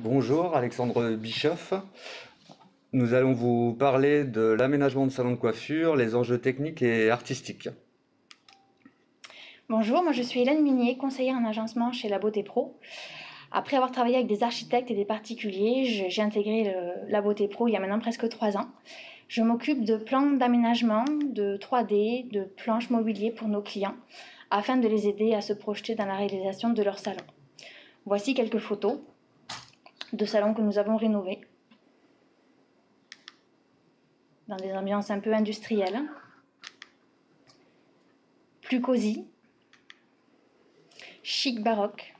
Bonjour, Alexandre Bischoff. Nous allons vous parler de l'aménagement de salon de coiffure, les enjeux techniques et artistiques. Bonjour, moi je suis Hélène Minier, conseillère en agencement chez La Beauté Pro. Après avoir travaillé avec des architectes et des particuliers, j'ai intégré La Beauté Pro il y a maintenant presque 3 ans. Je m'occupe de plans d'aménagement, de 3D, de planches mobilier pour nos clients, afin de les aider à se projeter dans la réalisation de leur salon. Voici quelques photos de salons que nous avons rénovés, dans des ambiances un peu industrielles, plus cosy, chic baroque.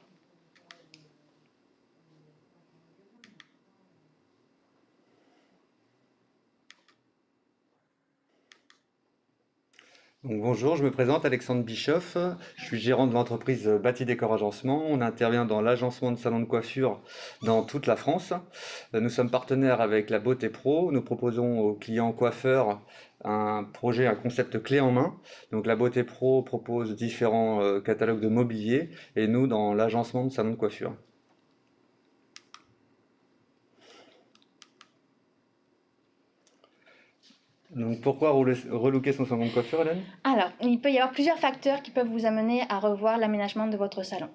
Donc, bonjour, je me présente Alexandre Bischoff. Je suis gérant de l'entreprise Bâti Décor Agencement. On intervient dans l'agencement de salons de coiffure dans toute la France. Nous sommes partenaires avec La Beauté Pro. Nous proposons aux clients coiffeurs un projet, un concept clé en main. Donc La Beauté Pro propose différents catalogues de mobilier et nous dans l'agencement de salons de coiffure. Donc pourquoi relooker son salon de coiffure, Hélène? Alors, il peut y avoir plusieurs facteurs qui peuvent vous amener à revoir l'aménagement de votre salon.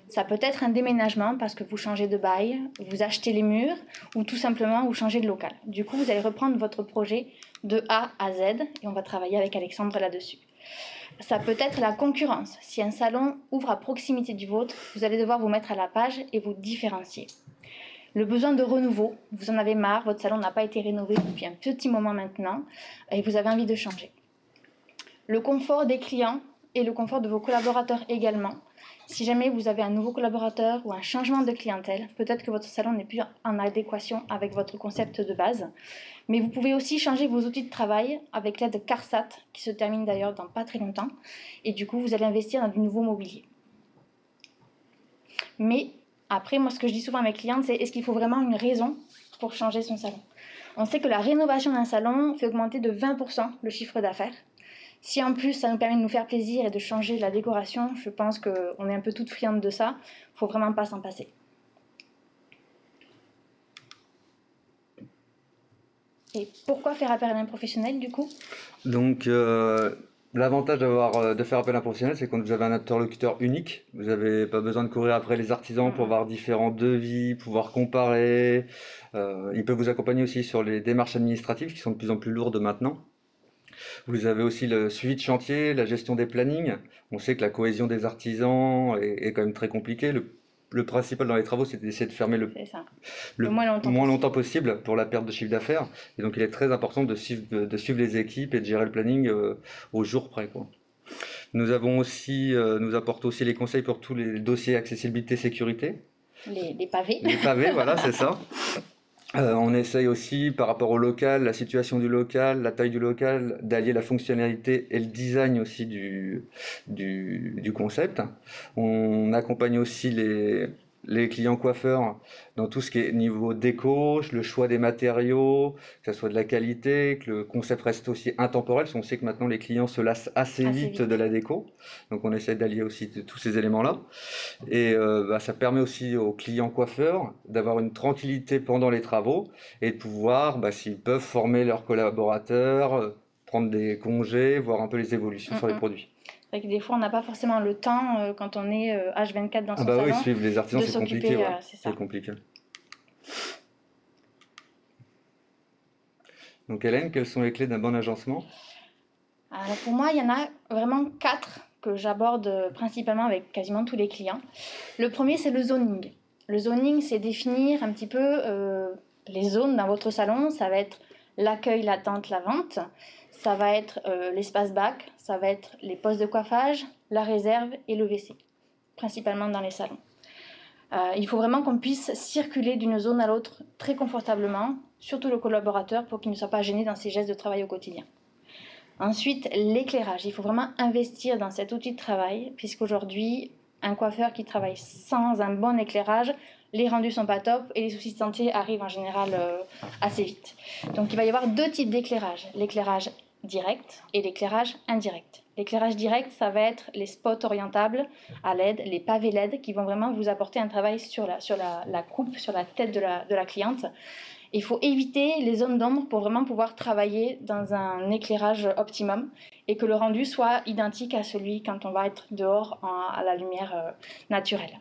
Ça peut être un déménagement parce que vous changez de bail, vous achetez les murs ou tout simplement vous changez de local. Du coup, vous allez reprendre votre projet de A à Z et on va travailler avec Alexandre là-dessus. Ça peut être la concurrence. Si un salon ouvre à proximité du vôtre, vous allez devoir vous mettre à la page et vous différencier. Le besoin de renouveau, vous en avez marre, votre salon n'a pas été rénové depuis un petit moment maintenant et vous avez envie de changer. Le confort des clients et le confort de vos collaborateurs également. Si jamais vous avez un nouveau collaborateur ou un changement de clientèle, peut-être que votre salon n'est plus en adéquation avec votre concept de base. Mais vous pouvez aussi changer vos outils de travail avec l'aide CARSAT, qui se termine d'ailleurs dans pas très longtemps. Et du coup, vous allez investir dans du nouveau mobilier. Mais après, moi, ce que je dis souvent à mes clientes, c'est est-ce qu'il faut vraiment une raison pour changer son salon? On sait que la rénovation d'un salon fait augmenter de 20% le chiffre d'affaires. Si en plus ça nous permet de nous faire plaisir et de changer la décoration, je pense qu'on est un peu toutes friandes de ça. Il ne faut vraiment pas s'en passer. Et pourquoi faire appel à un professionnel du coup? Donc, l'avantage de faire appel à un professionnel, c'est que vous avez un interlocuteur unique. Vous n'avez pas besoin de courir après les artisans pour voir différents devis, pouvoir comparer. Il peut vous accompagner aussi sur les démarches administratives qui sont de plus en plus lourdes maintenant. Vous avez aussi le suivi de chantier, la gestion des plannings. On sait que la cohésion des artisans est quand même très compliquée. Le principal dans les travaux, c'est d'essayer de fermer C'est ça. le moins longtemps possible pour la perte de chiffre d'affaires. Et donc, il est très important de suivre les équipes et de gérer le planning au jour près, quoi. Nous apportons aussi les conseils pour tous les dossiers accessibilité sécurité. Les pavés. Les pavés, voilà, c'est ça. On essaye aussi, par rapport au local, la situation du local, la taille du local, d'allier la fonctionnalité et le design aussi du concept. On accompagne aussi les clients coiffeurs dans tout ce qui est niveau déco, le choix des matériaux, que ça soit de la qualité, que le concept reste aussi intemporel, parce qu'on sait que maintenant les clients se lassent assez vite de la déco. Donc on essaie d'allier aussi tous ces éléments-là. Et ça permet aussi aux clients coiffeurs d'avoir une tranquillité pendant les travaux et de pouvoir, s'ils peuvent, former leurs collaborateurs, prendre des congés, voir un peu les évolutions sur les produits. C'est vrai que des fois, on n'a pas forcément le temps, quand on est H24 dans son Ah bah oui, salon, suivre les artisans, de c'est s'occuper, compliqué, ouais. c'est ça. C'est compliqué. Donc Hélène, quelles sont les clés d'un bon agencement? Alors pour moi, il y en a vraiment 4 que j'aborde principalement avec quasiment tous les clients. Le premier, c'est le zoning. Le zoning, c'est définir un petit peu les zones dans votre salon. Ça va être l'accueil, l'attente, la vente. Ça va être l'espace bac. Ça va être les postes de coiffage, la réserve et le WC, principalement dans les salons. Il faut vraiment qu'on puisse circuler d'une zone à l'autre très confortablement, surtout le collaborateur, pour qu'il ne soit pas gêné dans ses gestes de travail au quotidien. Ensuite, l'éclairage. Il faut vraiment investir dans cet outil de travail, puisqu'aujourd'hui, un coiffeur qui travaille sans un bon éclairage, les rendus sont pas top et les soucis de santé arrivent en général assez vite. Donc il va y avoir 2 types d'éclairage, l'éclairage direct et l'éclairage indirect. L'éclairage direct, ça va être les spots orientables à LED, les pavés LED qui vont vraiment vous apporter un travail sur la coupe, sur la tête de la cliente. Il faut éviter les zones d'ombre pour vraiment pouvoir travailler dans un éclairage optimum et que le rendu soit identique à celui quand on va être dehors à la lumière naturelle.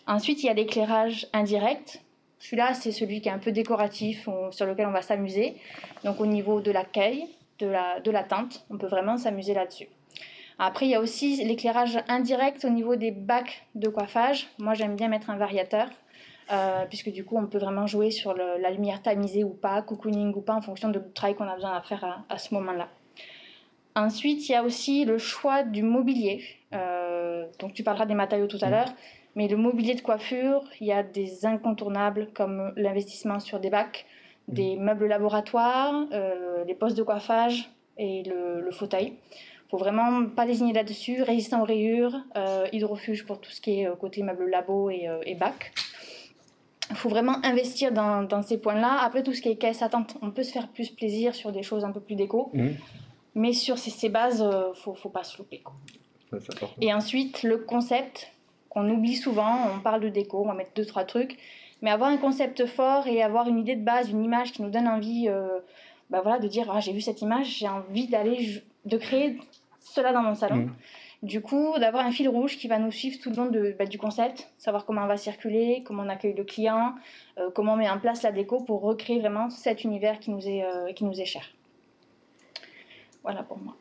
Ensuite, il y a l'éclairage indirect. Celui-là, c'est celui qui est un peu décoratif, sur lequel on va s'amuser. Donc au niveau de l'accueil, de la tente, on peut vraiment s'amuser là-dessus. Après, il y a aussi l'éclairage indirect au niveau des bacs de coiffage. Moi, j'aime bien mettre un variateur, puisque du coup, on peut vraiment jouer sur la lumière tamisée ou pas, cocooning ou pas, en fonction du travail qu'on a besoin de faire à ce moment-là. Ensuite, il y a aussi le choix du mobilier. Donc, tu parleras des matériaux tout à l'heure, mais le mobilier de coiffure, il y a des incontournables comme l'investissement sur des bacs, des meubles laboratoires, les postes de coiffage et le fauteuil. Il ne faut vraiment pas lésigner là-dessus, résistant aux rayures, hydrofuge pour tout ce qui est côté meubles labo et bac. Il faut vraiment investir dans ces points-là. Après, tout ce qui est caisse attente, on peut se faire plus plaisir sur des choses un peu plus déco. Mais sur ces bases, faut pas se louper, quoi. Et ensuite, le concept, qu'on oublie souvent, on parle de déco, on va mettre 2-3 trucs, mais avoir un concept fort et avoir une idée de base, une image qui nous donne envie de dire « j'ai vu cette image, j'ai envie de créer cela dans mon salon ». Du coup, d'avoir un fil rouge qui va nous suivre tout le long du concept, savoir comment on va circuler, comment on accueille le client, comment on met en place la déco pour recréer vraiment cet univers qui nous est cher. Voilà pour moi.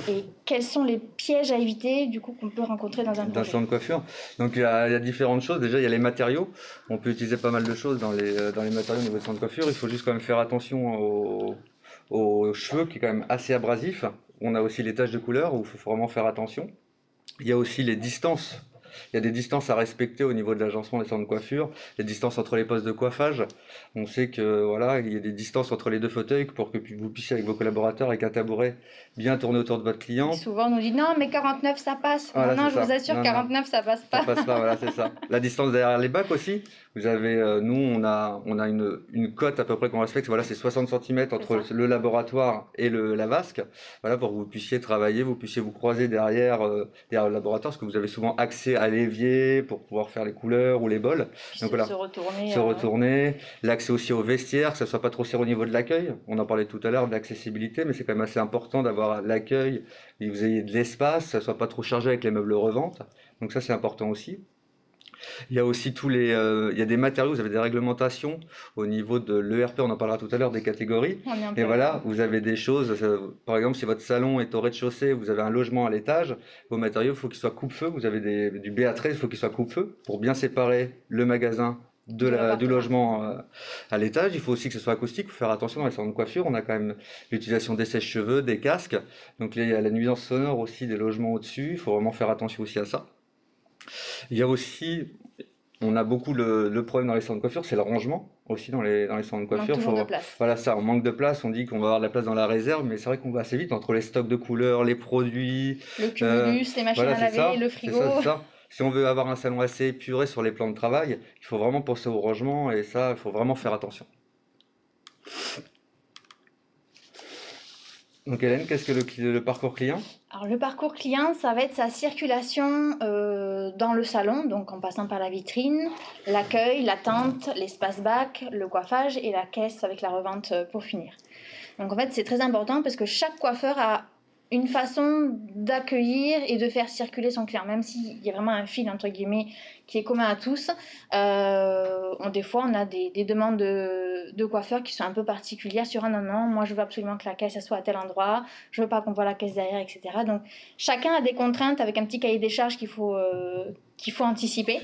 Et quels sont les pièges à éviter du coup qu'on peut rencontrer dans un projet ? Salon de coiffure. Donc il y a différentes choses. Déjà il y a les matériaux. On peut utiliser pas mal de choses dans les matériaux au niveau de salon de coiffure. Il faut juste quand même faire attention aux cheveux qui est quand même assez abrasif. On a aussi les taches de couleur où il faut vraiment faire attention. Il y a aussi les distances. Il y a des distances à respecter au niveau de l'agencement des salons de coiffure, les distances entre les postes de coiffage. On sait que voilà, il y a des distances entre les deux fauteuils pour que vous puissiez avec vos collaborateurs avec un tabouret bien tourner autour de votre client. Et souvent on nous dit non mais 49 ça passe. Voilà, non, je vous assure 49 ça passe pas. Ça passe pas, voilà, c'est ça. La distance derrière les bacs aussi. Vous avez, nous on a une cote à peu près qu'on respecte. Voilà, c'est 60 cm entre le laboratoire et la vasque. Voilà, pour que vous puissiez travailler, vous puissiez vous croiser derrière le laboratoire, parce que vous avez souvent accès à l'évier pour pouvoir faire les couleurs ou les bols. Donc voilà, se retourner. Retourner. L'accès aussi au vestiaire, que ça soit pas trop serré au niveau de l'accueil. On en parlait tout à l'heure de l'accessibilité, mais c'est quand même assez important d'avoir l'accueil et que vous ayez de l'espace, ça soit pas trop chargé avec les meubles revente. Donc ça c'est important aussi. Il y a aussi il y a des matériaux, vous avez des réglementations au niveau de l'ERP, on en parlera tout à l'heure, des catégories. Et voilà, vous avez des choses, par exemple, si votre salon est au rez-de-chaussée, vous avez un logement à l'étage, vos matériaux, il faut qu'ils soient coupe-feu, vous avez du BA13, il faut qu'ils soient coupe-feu pour bien séparer le magasin du logement à l'étage. Il faut aussi que ce soit acoustique, il faut faire attention dans les salons de coiffure, on a quand même l'utilisation des sèche-cheveux, des casques, donc il y a la nuisance sonore aussi des logements au-dessus, il faut vraiment faire attention aussi à ça. Il y a aussi, on a beaucoup le problème dans les salons de coiffure, c'est le rangement aussi dans les salons de coiffure. De place. Voilà ça, on manque de place, on dit qu'on va avoir de la place dans la réserve, mais c'est vrai qu'on va assez vite entre les stocks de couleurs, les produits, le cumulus, les machines à laver, le frigo. C'est ça. Si on veut avoir un salon assez épuré sur les plans de travail, il faut vraiment penser au rangement et ça, il faut vraiment faire attention. Donc Hélène, qu'est-ce que le parcours client ? Alors le parcours client, ça va être sa circulation dans le salon, donc en passant par la vitrine, l'accueil, la tente, l'espace bac, le coiffage et la caisse avec la revente pour finir. Donc en fait c'est très important parce que chaque coiffeur a une façon d'accueillir et de faire circuler son client, même s'il y a vraiment un fil entre guillemets qui est commun à tous. Des fois on a des demandes de coiffeurs qui sont un peu particulières sur non, moi je veux absolument que la caisse soit à tel endroit, je veux pas qu'on voit la caisse derrière, etc. Donc chacun a des contraintes avec un petit cahier des charges qu'il faut anticiper.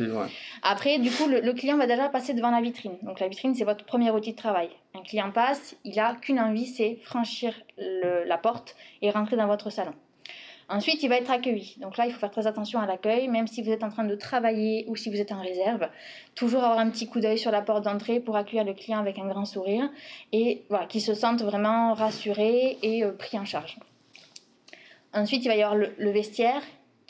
Après, du coup, le client va déjà passer devant la vitrine. Donc la vitrine, c'est votre premier outil de travail. Un client passe, il n'a qu'une envie, c'est franchir la porte et rentrer dans votre salon. Ensuite, il va être accueilli. Donc là, il faut faire très attention à l'accueil, même si vous êtes en train de travailler ou si vous êtes en réserve. Toujours avoir un petit coup d'œil sur la porte d'entrée pour accueillir le client avec un grand sourire et voilà, qu'il se sente vraiment rassuré et pris en charge. Ensuite, il va y avoir le vestiaire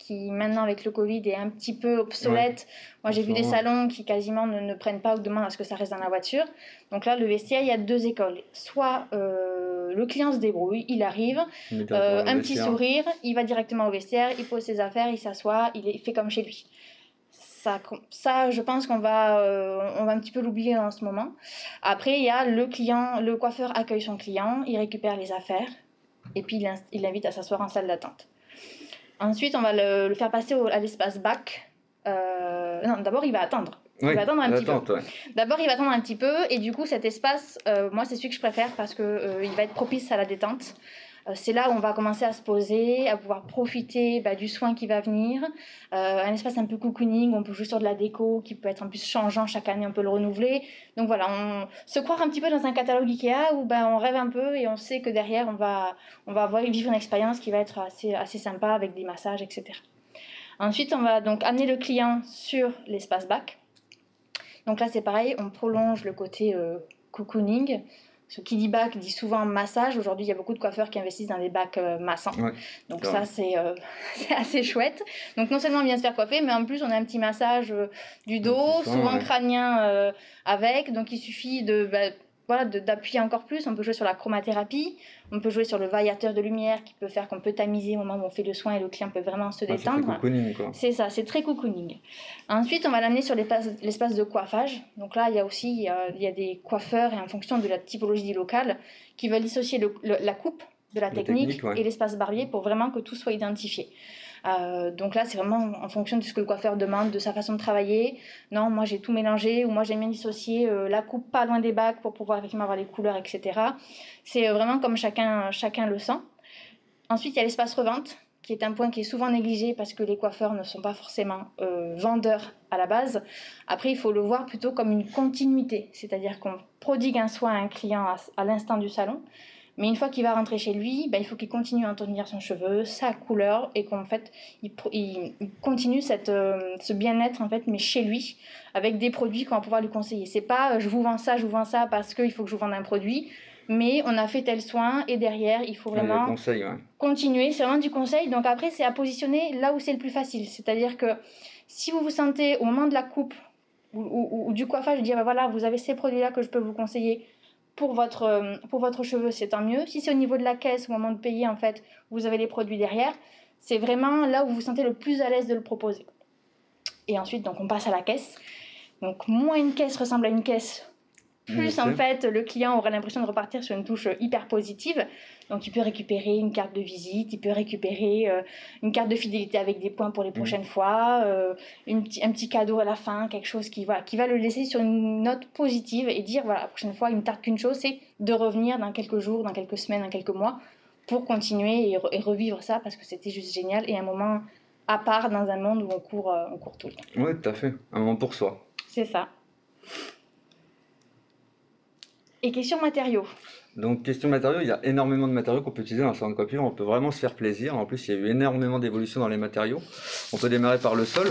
qui maintenant avec le Covid est un petit peu obsolète. Moi j'ai vu des salons qui quasiment ne prennent pas ou demandent à ce que ça reste dans la voiture. Donc là le vestiaire, il y a deux écoles. Soit le client se débrouille, il arrive, un petit sourire, il va directement au vestiaire, il pose ses affaires, il s'assoit, il fait comme chez lui. Ça, je pense qu'on va un petit peu l'oublier en ce moment. Après, il y a le client, le coiffeur accueille son client, il récupère les affaires et puis il l'invite à s'asseoir en salle d'attente. Ensuite, on va le faire passer à l'espace bac. Non, d'abord, il va attendre. Il va attendre un petit peu. Ouais. D'abord, il va attendre un petit peu et du coup, cet espace, moi, c'est celui que je préfère parce qu'il va être propice à la détente. C'est là où on va commencer à se poser, à pouvoir profiter du soin qui va venir. Un espace un peu cocooning, on peut jouer sur de la déco qui peut être en plus changeant, chaque année on peut le renouveler. Donc voilà, on se croire un petit peu dans un catalogue Ikea où on rêve un peu et on sait que derrière on va vivre une expérience qui va être assez sympa avec des massages, etc. Ensuite, on va donc amener le client sur l'espace bac. Donc là c'est pareil, on prolonge le côté cocooning. Ce qui dit bac dit souvent massage. Aujourd'hui, il y a beaucoup de coiffeurs qui investissent dans des bacs massants. Ouais, donc ça, c'est assez chouette. Donc non seulement on vient se faire coiffer, mais en plus, on a un petit massage du dos, souvent crânien avec. Donc il suffit d'appuyer encore plus. On peut jouer sur la chromathérapie, on peut jouer sur le variateur de lumière qui peut faire qu'on peut tamiser au moment où on fait le soin et le client peut vraiment se détendre. C'est cocooning, quoi. C'est ça, c'est très cocooning. Ensuite, on va l'amener sur l'espace de coiffage. Donc là, il y a des coiffeurs et en fonction de la typologie du local qui veulent dissocier la coupe de la technique et l'espace barbier pour vraiment que tout soit identifié. Donc là c'est vraiment en fonction de ce que le coiffeur demande, de sa façon de travailler. Non, moi j'ai tout mélangé, ou moi j'aime bien dissocier la coupe pas loin des bacs pour pouvoir effectivement avoir les couleurs, etc. C'est vraiment comme chacun le sent. Ensuite il y a l'espace revente qui est un point qui est souvent négligé parce que les coiffeurs ne sont pas forcément vendeurs à la base. Après il faut le voir plutôt comme une continuité, c'est-à-dire qu'on prodigue un soin à un client à l'instant du salon. Mais une fois qu'il va rentrer chez lui, il faut qu'il continue à entretenir son cheveu, sa couleur, et qu'en fait, il continue ce bien-être, en fait, mais chez lui, avec des produits qu'on va pouvoir lui conseiller. C'est pas je vous vends ça parce qu'il faut que je vous vende un produit, mais on a fait tel soin, et derrière, il faut vraiment continuer. C'est vraiment du conseil. Donc après, c'est à positionner là où c'est le plus facile. C'est-à-dire que si vous vous sentez au moment de la coupe ou du coiffage, de dire voilà, vous avez ces produits-là que je peux vous conseiller. Pour votre cheveu, c'est tant mieux. Si c'est au niveau de la caisse, au moment de payer, en fait, vous avez les produits derrière, c'est vraiment là où vous vous sentez le plus à l'aise de le proposer. Et ensuite, donc, on passe à la caisse. Donc, moins une caisse ressemble à une caisse, plus, en fait, le client aura l'impression de repartir sur une touche hyper positive. Donc, il peut récupérer une carte de visite, il peut récupérer une carte de fidélité avec des points pour les prochaines fois, un petit cadeau à la fin, quelque chose qui va le laisser sur une note positive et dire, voilà, la prochaine fois, il ne tarde qu'une chose, c'est de revenir dans quelques jours, dans quelques semaines, dans quelques mois, pour continuer et revivre ça parce que c'était juste génial et un moment à part dans un monde où on court tout le temps. Oui, tout à fait. Un moment pour soi. C'est ça. Et question matériaux. Donc, question matériaux, il y a énormément de matériaux qu'on peut utiliser dans le salon de coiffure. On peut vraiment se faire plaisir. En plus, il y a eu énormément d'évolution dans les matériaux. On peut démarrer par le sol.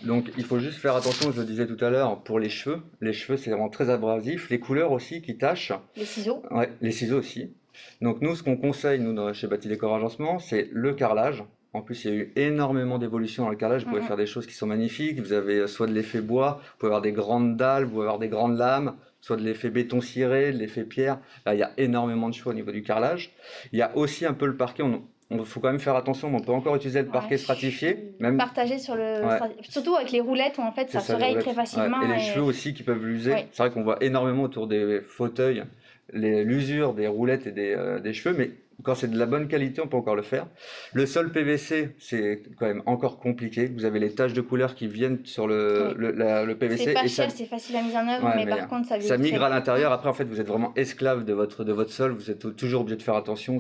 Donc, il faut juste faire attention, je le disais tout à l'heure, pour les cheveux. Les cheveux, c'est vraiment très abrasif. Les couleurs aussi qui tachent. Les ciseaux. Ouais, les ciseaux aussi. Donc, nous, ce qu'on conseille, chez Bati Décor Agencement, c'est le carrelage. En plus, il y a eu énormément d'évolution dans le carrelage. Vous pouvez faire des choses qui sont magnifiques. Vous avez soit de l'effet bois, vous pouvez avoir des grandes dalles, vous pouvez avoir des grandes lames, soit de l'effet béton ciré, de l'effet pierre. Là, il y a énormément de choix au niveau du carrelage. Il y a aussi un peu le parquet. Il faut quand même faire attention, mais on peut encore utiliser le parquet stratifié. Même partager sur le... Surtout avec les roulettes où en fait ça se raye très facilement. Et les cheveux aussi qui peuvent l'user. C'est vrai qu'on voit énormément autour des fauteuils l'usure des roulettes et des cheveux, mais quand c'est de la bonne qualité, on peut encore le faire. Le sol PVC, c'est quand même encore compliqué. Vous avez les taches de couleur qui viennent sur le PVC. C'est pas cher, c'est facile à mise en œuvre, mais par contre, ça migre à l'intérieur. Après, en fait, vous êtes vraiment esclave de votre sol. Vous êtes toujours obligé de faire attention.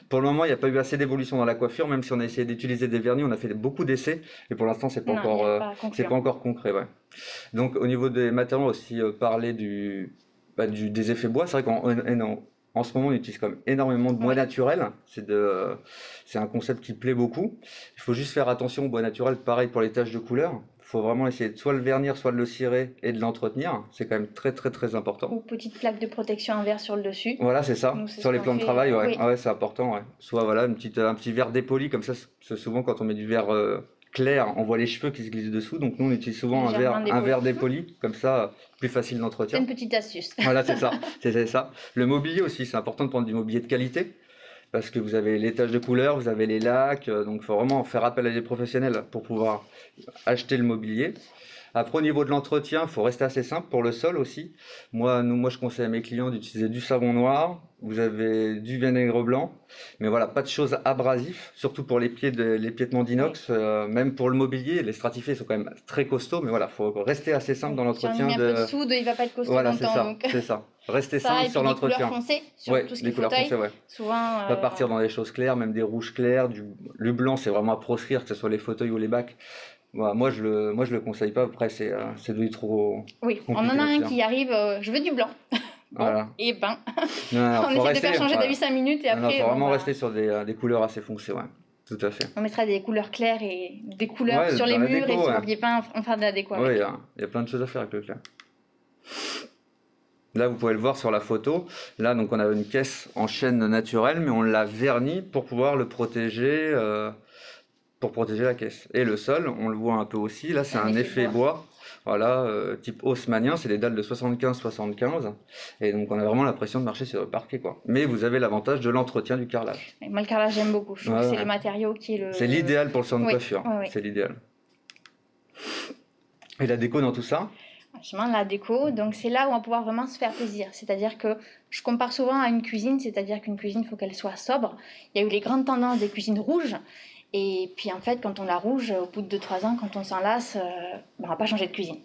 Pour le moment, il n'y a pas eu assez d'évolution dans la coiffure, même si on a essayé d'utiliser des vernis. On a fait beaucoup d'essais, et pour l'instant, c'est pas encore concret. Ouais. Donc, au niveau des matériaux, aussi parler des effets bois. C'est vrai qu'en ce moment, on utilise quand même énormément de bois naturel. C'est un concept qui plaît beaucoup. Il faut juste faire attention au bois naturel. Pareil pour les taches de couleur. Il faut vraiment essayer de soit le vernir, soit de le cirer et de l'entretenir. C'est quand même très, très, très important. Ou petite plaque de protection en verre sur le dessus. Voilà, c'est ça. Sur les plans de travail, c'est important. Ouais. Soit un petit verre dépoli, comme ça, c'est souvent quand on met du verre clair, on voit les cheveux qui se glissent dessous. Donc nous, on utilise souvent un verre dépoli, comme ça, plus facile C'est d'entretien. une petite astuce. Voilà, c'est ça, c'est ça. Le mobilier aussi, c'est important de prendre du mobilier de qualité. Parce que vous avez les taches de couleur, vous avez les lacs, donc il faut vraiment faire appel à des professionnels pour pouvoir acheter le mobilier. Après, au niveau de l'entretien, il faut rester assez simple pour le sol aussi. Moi, je conseille à mes clients d'utiliser du savon noir, vous avez du vinaigre blanc, mais voilà, pas de choses abrasives, surtout pour les piétements d'inox, même pour le mobilier, les stratifiés sont quand même très costauds, mais voilà, il faut rester assez simple dans Si on l'entretien. met un peu de soude, il ne va pas être costaud Voilà, c'est longtemps. ça, Donc... c'est ça. Restez ça, simple et sur puis l'entretien. les couleurs foncées, sur Ouais, tout ce qui les est couleurs fauteuil. foncées, ouais. Souvent, Pas partir dans des choses claires, même des rouges clairs, le blanc, c'est vraiment à proscrire, que ce soit les fauteuils ou les bacs. Voilà, moi, je le conseille pas. Après, c'est devenu trop oui, on compliqué en a à un faire. qui arrive, je veux du blanc. Bon, Voilà. et ben, Non, on essaie de faire changer d'avis 5 minutes et Non, après, faut vraiment bah, rester sur des couleurs assez foncées, ouais. Tout à fait. on mettra des couleurs claires et des couleurs Ouais, sur les dans la murs déco, et sur ouais. le papier peint, on fera de la déco Ouais, avec. il y a plein de choses à faire avec le clair. Là, vous pouvez le voir sur la photo. Là, donc, on a une caisse en chêne naturelle, mais on l'a verni pour pouvoir le protéger, pour protéger la caisse. Et le sol, on le voit un peu aussi. Là, c'est un effet bois. Voilà, type haussmannien, c'est des dalles de 75-75. Et donc, on a vraiment l'impression de marcher sur le parquet, quoi. Mais vous avez l'avantage de l'entretien du carrelage. Moi, le carrelage, j'aime beaucoup. Je trouve que c'est le matériau qui est le... C'est l'idéal pour le salon de Oui, coiffure. oui. C'est l'idéal. Et la déco dans tout ça? Franchement, la déco, donc c'est là où on va pouvoir vraiment se faire plaisir. C'est-à-dire que je compare souvent à une cuisine, c'est-à-dire qu'une cuisine, il faut qu'elle soit sobre. Il y a eu les grandes tendances des cuisines rouges. Et puis en fait, quand on la rouge, au bout de 2-3 ans, quand on s'en lasse, on va pas changer de cuisine.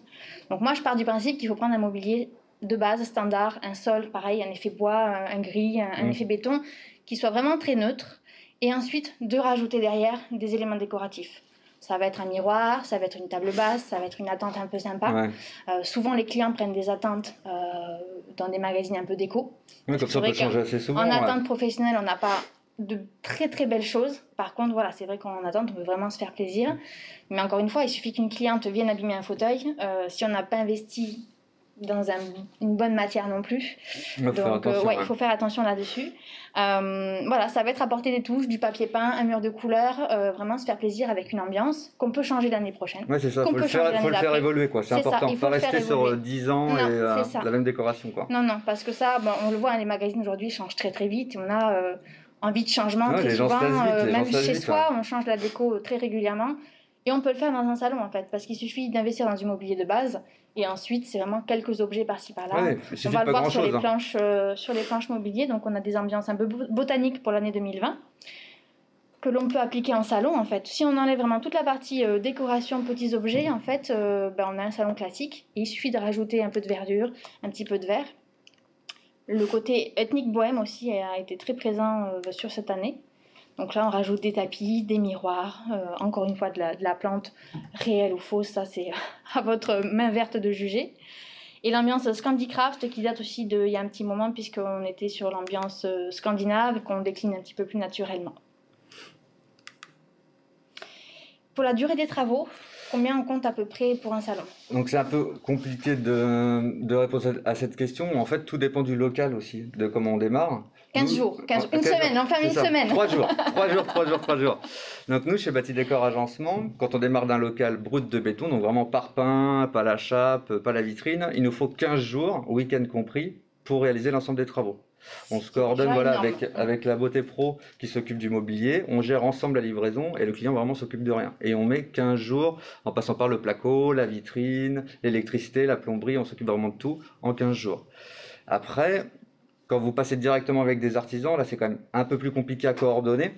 Donc moi, je pars du principe qu'il faut prendre un mobilier de base, standard, un sol, pareil, un effet bois, un gris, un effet béton, qui soit vraiment très neutre. Et ensuite, de rajouter derrière des éléments décoratifs. Ça va être un miroir, ça va être une table basse, ça va être une attente un peu sympa. Ouais. Souvent, les clients prennent des attentes dans des magazines un peu déco. Ouais, comme ça, on peut changer assez souvent. En attente professionnelle, on n'a pas de très très belles choses. Par contre, voilà, c'est vrai qu'en attente, on peut vraiment se faire plaisir. Mais encore une fois, il suffit qu'une cliente vienne abîmer un fauteuil. Si on n'a pas investi dans une bonne matière non plus. Donc, il faut faire attention là-dessus. Voilà, ça va être apporter des touches, du papier peint, un mur de couleur, vraiment se faire plaisir avec une ambiance qu'on peut changer l'année prochaine. Ouais, c'est ça, il faut le faire évoluer, quoi. C'est important, il ne faut pas rester sur 10 ans non, et la même décoration, quoi. Non, parce que ça, on le voit, les magazines aujourd'hui changent très très vite. On a envie de changement très souvent, même chez soi, on change la déco très régulièrement. Et on peut le faire dans un salon, en fait, parce qu'il suffit d'investir dans du mobilier de base. Et ensuite, c'est vraiment quelques objets par-ci par-là. Ouais, on va le voir sur les planches mobilier. Donc, on a des ambiances un peu botaniques pour l'année 2020 que l'on peut appliquer en salon, en fait. Si on enlève vraiment toute la partie décoration, petits objets, en fait, on a un salon classique. Et il suffit de rajouter un peu de verdure, un petit peu de vert. Le côté ethnique bohème aussi a été très présent sur cette année. Donc là, on rajoute des tapis, des miroirs, encore une fois de la plante réelle ou fausse, ça c'est à votre main verte de juger. Et l'ambiance Scandicraft qui date aussi d'il y a un petit moment puisqu'on était sur l'ambiance scandinave qu'on décline un petit peu plus naturellement. Pour la durée des travaux, combien on compte à peu près pour un salon? Donc c'est un peu compliqué de répondre à cette question. En fait, tout dépend du local aussi, de comment on démarre. 15 jours, une semaine, enfin une semaine. 3 jours. Donc nous, chez Bâti Décor Agencement, quand on démarre d'un local brut de béton, donc vraiment parpaing, pas la chape, pas la vitrine, il nous faut 15 jours, week-end compris, pour réaliser l'ensemble des travaux. On se coordonne avec la Beauté Pro qui s'occupe du mobilier, on gère ensemble la livraison et le client vraiment s'occupe de rien. Et on met 15 jours en passant par le placo, la vitrine, l'électricité, la plomberie, on s'occupe vraiment de tout en 15 jours. Après, quand vous passez directement avec des artisans, là c'est quand même un peu plus compliqué à coordonner.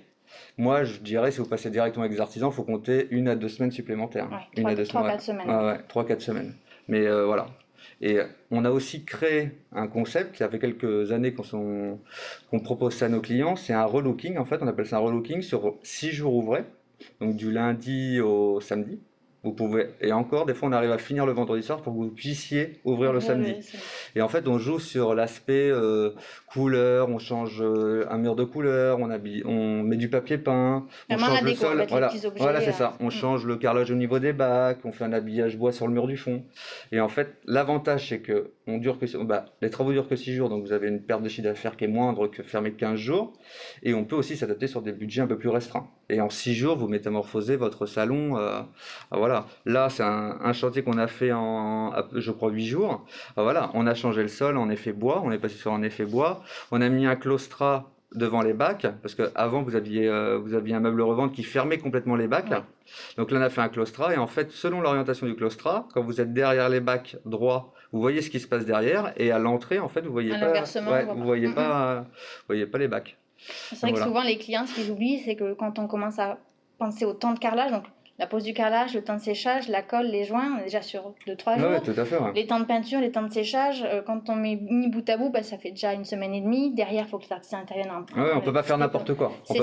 Moi je dirais si vous passez directement avec des artisans, il faut compter 1 à 2 semaines supplémentaires. 3-4 semaines. 3-4 semaines. Mais voilà. Et on a aussi créé un concept, ça fait quelques années qu'on propose ça à nos clients, c'est un relooking, en fait on appelle ça un relooking sur 6 jours ouvrés, donc du lundi au samedi. Vous pouvez, et encore, des fois, on arrive à finir le vendredi soir pour que vous puissiez ouvrir le samedi. Et en fait, on joue sur l'aspect couleur, on change un mur de couleur, on met du papier peint, on Vraiment la change le déco sol. avec les Voilà, petits objets. voilà, c'est ça. On change le carrelage au niveau des bacs, on fait un habillage bois sur le mur du fond. Et en fait, l'avantage, c'est que les travaux durent que 6 jours, donc vous avez une perte de chiffre d'affaires qui est moindre que fermer 15 jours. Et on peut aussi s'adapter sur des budgets un peu plus restreints. Et en 6 jours, vous métamorphosez votre salon. Voilà. Là, c'est un chantier qu'on a fait en, je crois, 8 jours. Voilà. On a changé le sol en effet bois. On est passé sur un effet bois. On a mis un claustrat devant les bacs, parce qu'avant, vous aviez un meuble revente qui fermait complètement les bacs. Ouais. Donc là, on a fait un claustrat. Et en fait, selon l'orientation du claustrat, quand vous êtes derrière les bacs droits, vous voyez ce qui se passe derrière. Et à l'entrée, en fait, vous voyez pas, vous voyez pas les bacs. C'est vrai que souvent les clients, ce qu'ils oublient, c'est que quand on commence à penser au temps de carrelage, donc la pose du carrelage, le temps de séchage, la colle, les joints, on est déjà sur 2-3 jours. Ouais, tout à fait, ouais. Les temps de peinture, les temps de séchage, quand on met mis bout à bout, ça fait déjà 1 semaine et demie. Derrière, il faut que l'artisan intervienne en Ouais, on peut pas faire n'importe quoi. Il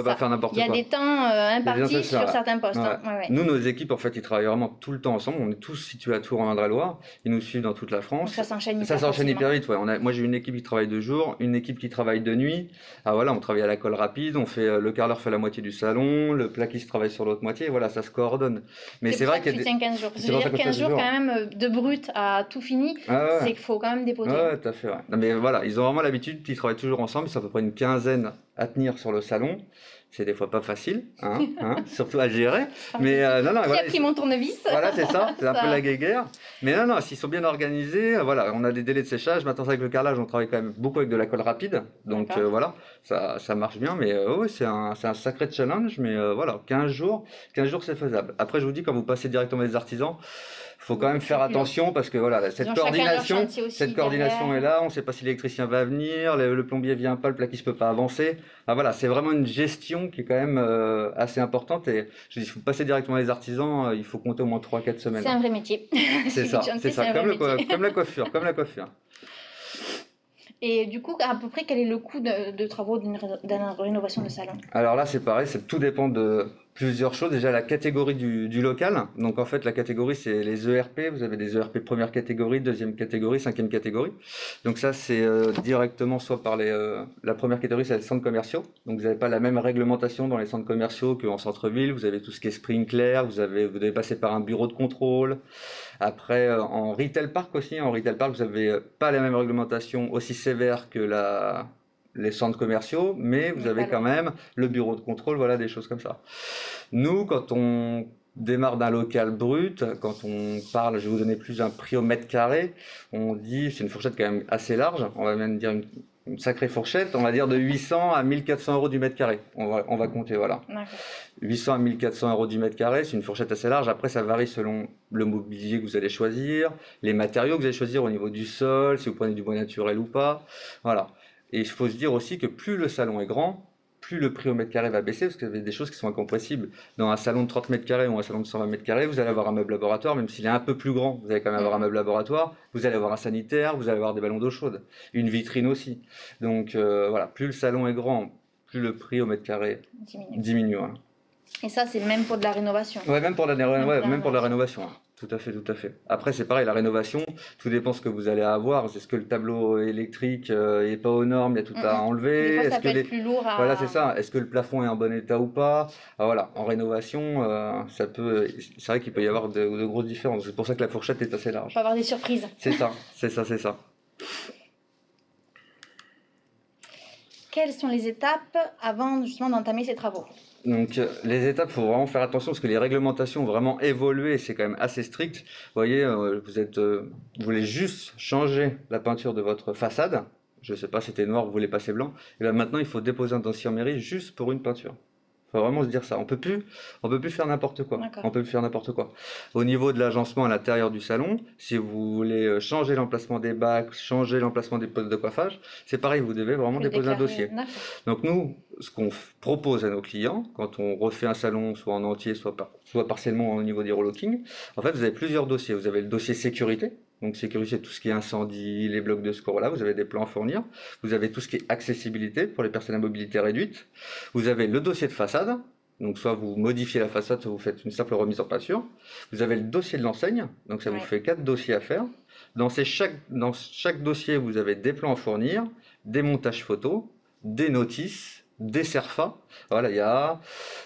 y a des temps impartis sur certains postes. Ouais. Ouais. Nous, nos équipes, en fait, ils travaillent vraiment tout le temps ensemble. On est tous situés à Tours, en Indre-et-Loire. Ils nous suivent dans toute la France. Donc ça s'enchaîne hyper vite. Ouais. Moi, j'ai une équipe qui travaille de jour, une équipe qui travaille de nuit. Ah voilà, on travaille à la colle rapide. On fait le carreleur fait la moitié du salon, le plaquiste travaille sur l'autre moitié. Voilà, ça se coordonne. Mais c'est vrai que tu tiens 15 jours. Parce que je veux dire 15 jours quand même de brut à tout fini, c'est qu'il faut quand même dépoter. Ouais, tout à fait. Ouais. Non, mais voilà, ils ont vraiment l'habitude, ils travaillent toujours ensemble. C'est à peu près une quinzaine à tenir sur le salon. C'est des fois pas facile, surtout à gérer. Mais non, Qui a pris mon tournevis. Voilà, c'est ça, c'est un peu la guéguerre. Mais non, s'ils sont bien organisés, voilà, on a des délais de séchage. Maintenant, avec le carrelage, on travaille quand même beaucoup avec de la colle rapide. Donc voilà, ça marche bien. Mais oui, c'est un sacré challenge. Mais voilà, 15 jours, c'est faisable. Après, je vous dis, quand vous passez directement des artisans, faut quand même faire attention parce que voilà, cette coordination est là, on ne sait pas si l'électricien va venir, le plombier vient pas, le plaquiste peut pas avancer. Ah, voilà, c'est vraiment une gestion qui est quand même assez importante et je dis, il faut passer directement les artisans, il faut compter au moins 3-4 semaines. C'est un vrai métier. C'est ça, comme la coiffure. Et du coup, à peu près, quel est le coût de travaux d'une rénovation de salon? Alors là, c'est pareil, tout dépend de plusieurs choses. Déjà, la catégorie du local. Donc en fait, la catégorie, c'est les ERP. Vous avez des ERP première catégorie, deuxième catégorie, cinquième catégorie. Donc ça, c'est directement soit par la première catégorie, c'est les centres commerciaux. Donc vous n'avez pas la même réglementation dans les centres commerciaux qu'en centre-ville. Vous avez tout ce qui est sprinkler, vous devez passer par un bureau de contrôle. Après, en retail park aussi, vous n'avez pas la même réglementation aussi sévère que les centres commerciaux, mais vous avez quand même le bureau de contrôle, voilà, des choses comme ça. Nous, quand on démarre d'un local brut, quand on parle, je vais vous donner plus un prix au mètre carré, on dit, c'est une fourchette quand même assez large, on va même dire une sacrée fourchette, on va dire de 800 à 1400 euros du mètre carré. On va compter, voilà. 800 à 1400 euros du mètre carré, c'est une fourchette assez large. Après, ça varie selon le mobilier que vous allez choisir, les matériaux que vous allez choisir au niveau du sol, si vous prenez du bois naturel ou pas. Voilà. Et il faut se dire aussi que plus le salon est grand, plus le prix au mètre carré va baisser, parce qu'il y a des choses qui sont incompressibles. Dans un salon de 30 mètres carrés ou un salon de 120 mètres carrés, vous allez avoir un meuble laboratoire, même s'il est un peu plus grand, vous allez quand même avoir un meuble laboratoire, vous allez avoir un sanitaire, vous allez avoir des ballons d'eau chaude, une vitrine aussi. Donc voilà, plus le salon est grand, plus le prix au mètre carré diminue. Voilà. Et ça, c'est même pour de la rénovation. Ouais, même pour la rénovation. Tout à fait. Après, c'est pareil, la rénovation, tout dépend ce que vous allez avoir. Est-ce que le tableau électrique est pas aux normes, il y a tout à enlever? Des fois, ça peut être plus lourd à... Voilà, c'est ça. Est-ce que le plafond est en bon état ou pas? Voilà, en rénovation, c'est vrai qu'il peut y avoir de grosses différences. C'est pour ça que la fourchette est assez large. Il peut y avoir des surprises. C'est ça. Quelles sont les étapes avant justement d'entamer ces travaux? Donc les étapes, il faut vraiment faire attention parce que les réglementations ont vraiment évolué, c'est quand même assez strict. Vous voyez, vous voulez juste changer la peinture de votre façade. Je ne sais pas, c'était noir, vous voulez passer blanc. Et bien maintenant, il faut déposer un dossier en mairie juste pour une peinture. Il faut vraiment se dire ça. On peut plus faire n'importe quoi. Au niveau de l'agencement à l'intérieur du salon, si vous voulez changer l'emplacement des bacs, changer l'emplacement des postes de coiffage, c'est pareil, vous devez vraiment déposer un dossier. Donc nous, ce qu'on propose à nos clients, quand on refait un salon, soit en entier, soit partiellement au niveau des relooking, en fait, vous avez plusieurs dossiers. Vous avez le dossier sécurité. Donc sécurité, tout ce qui est incendie, les blocs de secours, là, vous avez des plans à fournir. Vous avez tout ce qui est accessibilité pour les personnes à mobilité réduite. Vous avez le dossier de façade. Donc soit vous modifiez la façade, soit vous faites une simple remise en peinture. Vous avez le dossier de l'enseigne, donc ça vous fait 4 dossiers à faire. Dans chaque dossier, vous avez des plans à fournir, des montages photos, des notices, des CERFA. Voilà, il y a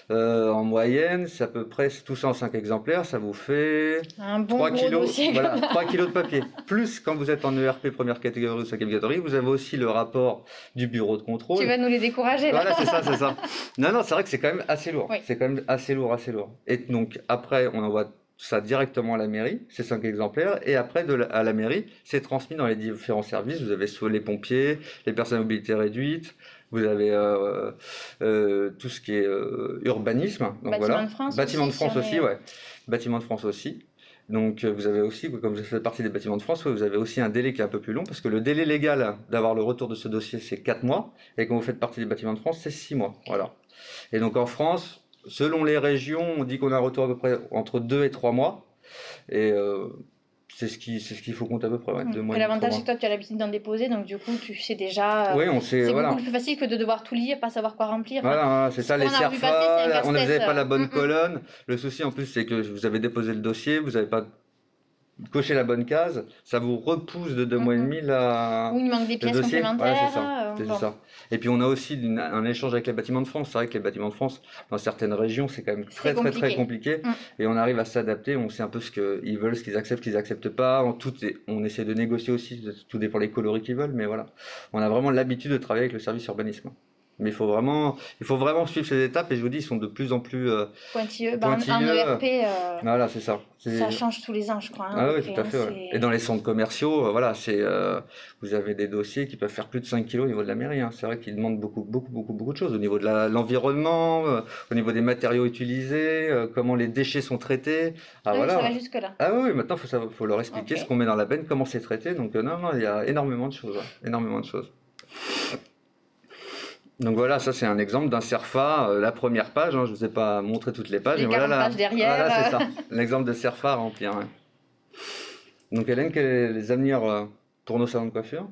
en moyenne, c'est à peu près tout ça en 5 exemplaires, ça vous fait un bon 3 gros kilos, dossier. voilà, 3 kilos de papier. Plus quand vous êtes en ERP première catégorie ou 5e catégorie, vous avez aussi le rapport du bureau de contrôle. Tu vas nous les décourager là. Voilà, c'est ça. Non, c'est vrai que c'est quand même assez lourd. Oui. C'est quand même assez lourd. Et donc après, on envoie ça directement à la mairie, ces 5 exemplaires, et après à la mairie, c'est transmis dans les différents services. Vous avez soit les pompiers, les personnes à mobilité réduite, vous avez tout ce qui est urbanisme. Donc Bâtiment de France Bâtiment de aussi, France aussi, ouais. Bâtiment de France aussi. Donc vous avez aussi, comme vous faites partie des bâtiments de France, vous avez aussi un délai qui est un peu plus long, parce que le délai légal d'avoir le retour de ce dossier, c'est 4 mois, et quand vous faites partie des bâtiments de France, c'est 6 mois. Voilà. Et donc en France, selon les régions, on dit qu'on a un retour à peu près entre 2 et 3 mois. Et c'est ce qu'il faut compter à peu près. Ouais, 2 mois et l'avantage, c'est mois. que toi, tu as l'habitude d'en déposer, donc du coup, tu sais déjà. Oui, on sait. C'est Voilà. beaucoup plus facile que de devoir tout lire, pas savoir quoi remplir. Voilà, c'est ça, les CERFA, on n'avait pas la bonne colonne. colonne. Le souci en plus, c'est que vous avez déposé le dossier, vous n'avez pas coché la bonne case, ça vous repousse de 2 mois et demi là. Ou il manque des pièces dossier. complémentaires. Voilà, c'est ça. Et puis on a aussi un échange avec les bâtiments de France. C'est vrai que les bâtiments de France, dans certaines régions, c'est quand même très compliqué. Et on arrive à s'adapter, on sait un peu ce qu'ils veulent, ce qu'ils acceptent pas. On essaie de négocier aussi, tout dépend des coloris qu'ils veulent, mais voilà. On a vraiment l'habitude de travailler avec le service urbanisme. Mais il faut vraiment suivre ces étapes, et je vous dis, ils sont de plus en plus pointilleux. Un ERP, voilà, c'est ça. Ça change tous les ans, je crois. Ah oui, tout à fait. Ouais. Et dans les centres commerciaux, voilà, vous avez des dossiers qui peuvent faire plus de 5 kilos au niveau de la mairie. Hein. C'est vrai qu'ils demandent beaucoup de choses au niveau de l'environnement, au niveau des matériaux utilisés, comment les déchets sont traités. Ça va jusque-là. Ah oui, maintenant, il faut leur expliquer ce qu'on met dans la benne, comment c'est traité. Donc non, il y a énormément de choses. Énormément de choses. Donc voilà, ça c'est un exemple d'un CERFA, la première page, je ne vous ai pas montré toutes les pages. Les 40 pages derrière. Voilà, c'est ça, l'exemple de CERFA à remplir. Ouais. Donc Hélène, quels sont les avenirs pour nos salons de coiffure ?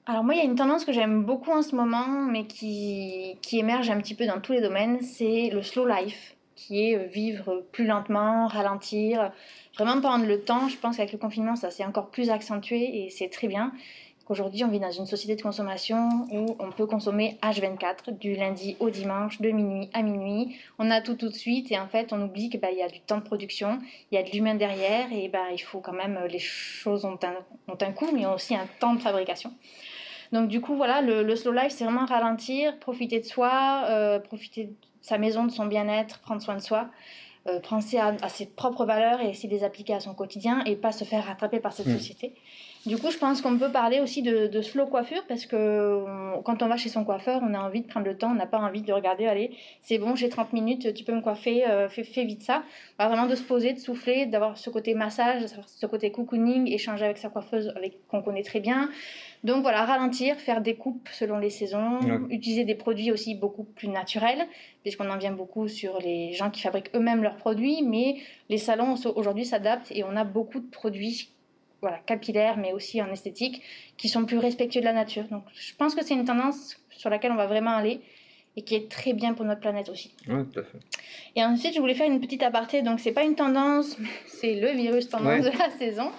Alors moi, il y a une tendance que j'aime beaucoup en ce moment, mais qui émerge un petit peu dans tous les domaines, c'est le slow life, qui est vivre plus lentement, ralentir, vraiment prendre le temps. Je pense qu'avec le confinement, ça s'est encore plus accentué et c'est très bien. Aujourd'hui, on vit dans une société de consommation où on peut consommer H24, du lundi au dimanche, de minuit à minuit. On a tout de suite et en fait, on oublie qu'il y a du temps de production, il y a de l'humain derrière et il faut quand même, les choses ont un coût, mais aussi un temps de fabrication. Donc du coup, voilà, le slow life, c'est vraiment ralentir, profiter de soi, profiter de sa maison, de son bien-être, prendre soin de soi. Penser à ses propres valeurs et essayer de les appliquer à son quotidien et pas se faire rattraper par cette société. Du coup, je pense qu'on peut parler aussi de slow coiffure parce que quand on va chez son coiffeur, on a envie de prendre le temps, on n'a pas envie de regarder, allez, c'est bon, j'ai 30 minutes, tu peux me coiffer, fais vite ça. Vraiment de se poser, de souffler, d'avoir ce côté massage, ce côté cocooning, échanger avec sa coiffeuse qu'on connaît très bien. Donc voilà, ralentir, faire des coupes selon les saisons, utiliser des produits aussi beaucoup plus naturels, puisqu'on en vient beaucoup sur les gens qui fabriquent eux-mêmes leurs produits, mais les salons aujourd'hui s'adaptent et on a beaucoup de produits capillaires, mais aussi en esthétique, qui sont plus respectueux de la nature. Donc je pense que c'est une tendance sur laquelle on va vraiment aller et qui est très bien pour notre planète aussi. Oui, tout à fait. Et ensuite, je voulais faire une petite aparté, donc c'est pas une tendance, c'est le virus tendance de la saison,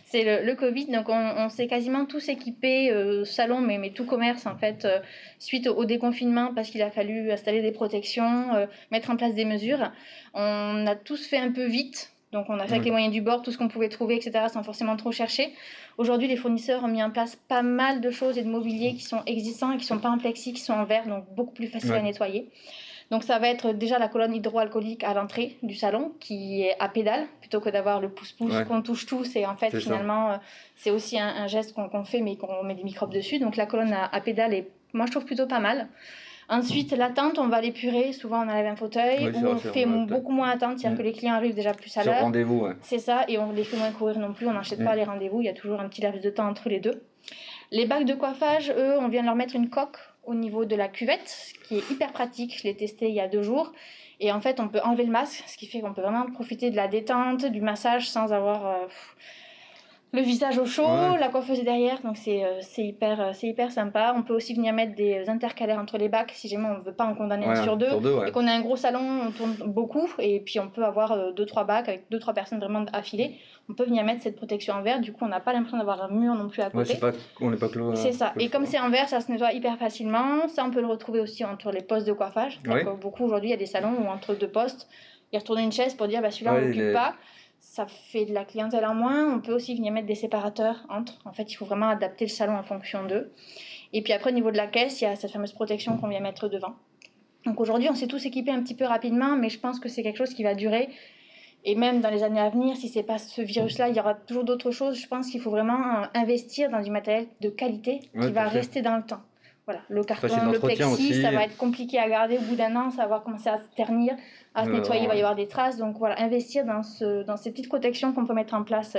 c'est le Covid, donc on s'est quasiment tous équipés, salon, mais tout commerce en fait, suite au déconfinement, parce qu'il a fallu installer des protections, mettre en place des mesures. On a tous fait un peu vite, donc on a fait avec les moyens du bord, tout ce qu'on pouvait trouver, etc., sans forcément trop chercher. Aujourd'hui, les fournisseurs ont mis en place pas mal de choses et de mobilier qui sont existants et qui ne sont pas en plexi, qui sont en verre, donc beaucoup plus facile à nettoyer. Donc ça va être déjà la colonne hydroalcoolique à l'entrée du salon qui est à pédale plutôt que d'avoir le pouce-pouce qu'on touche tous et en fait finalement c'est aussi un geste qu'on fait mais qu'on met des microbes dessus. Donc la colonne à pédale est, moi je trouve plutôt pas mal. Ensuite, l'attente, on va l'épurer. Souvent, on enlève un fauteuil ou on fait beaucoup moins attente, c'est-à-dire que les clients arrivent déjà plus à l'heure. Sur rendez-vous, C'est ça, et on les fait moins courir non plus. On n'enchaîne pas les rendez-vous, il y a toujours un petit laps de temps entre les deux. Les bacs de coiffage, eux, on vient de leur mettre une coque au niveau de la cuvette, qui est hyper pratique. Je l'ai testé il y a 2 jours. Et en fait, on peut enlever le masque, ce qui fait qu'on peut vraiment profiter de la détente, du massage, sans avoir Le visage au chaud, Ouais. la coiffeuse est derrière, donc c'est hyper sympa. On peut aussi venir mettre des intercalaires entre les bacs si jamais on ne veut pas en condamner un Ouais, sur deux sur deux, ouais. et qu'on a un gros salon, on tourne beaucoup et puis on peut avoir 2-3 bacs avec 2-3 personnes vraiment affilées. On peut venir mettre cette protection en verre, du coup on n'a pas l'impression d'avoir un mur non plus à Ouais, côté. on n'est pas clos. C'est ça. Et comme ça. c'est en verre, ça se nettoie hyper facilement. Ça, on peut le retrouver aussi entre les postes de coiffage. Oui. Beaucoup aujourd'hui, il y a des salons où entre deux postes, ils retournent une chaise pour dire bah, celui-là, on Ouais, l'occupe pas. Ça fait de la clientèle en moins. On peut aussi venir mettre des séparateurs entre. En fait, il faut vraiment adapter le salon en fonction d'eux. Et puis après, au niveau de la caisse, il y a cette fameuse protection qu'on vient mettre devant. Donc aujourd'hui, on s'est tous équipés un petit peu rapidement, mais je pense que c'est quelque chose qui va durer. Et même dans les années à venir, si c'est pas ce virus-là, il y aura toujours d'autres choses. Je pense qu'il faut vraiment investir dans du matériel de qualité qui va rester dans le temps. Voilà, le carton, le plexi, aussi. Ça va être compliqué à garder au bout d'un an, ça va commencer à se ternir, à se nettoyer, il va y avoir des traces. Donc voilà, investir dans ces petites protections qu'on peut mettre en place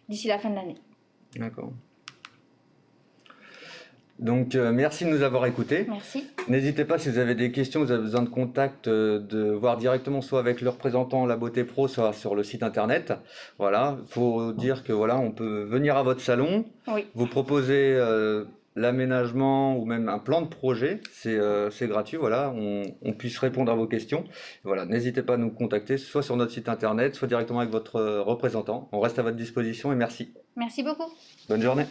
d'ici la fin de l'année. D'accord. Donc merci de nous avoir écoutés. Merci. N'hésitez pas si vous avez des questions, vous avez besoin de contact, de voir directement soit avec le représentant La Beauté Pro, soit sur le site internet. Voilà, il faut dire que voilà, on peut venir à votre salon, oui. Vous proposer l'aménagement ou même un plan de projet, c'est gratuit, voilà, on puisse répondre à vos questions. Voilà, n'hésitez pas à nous contacter, soit sur notre site internet, soit directement avec votre représentant. On reste à votre disposition et merci. Merci beaucoup. Bonne journée.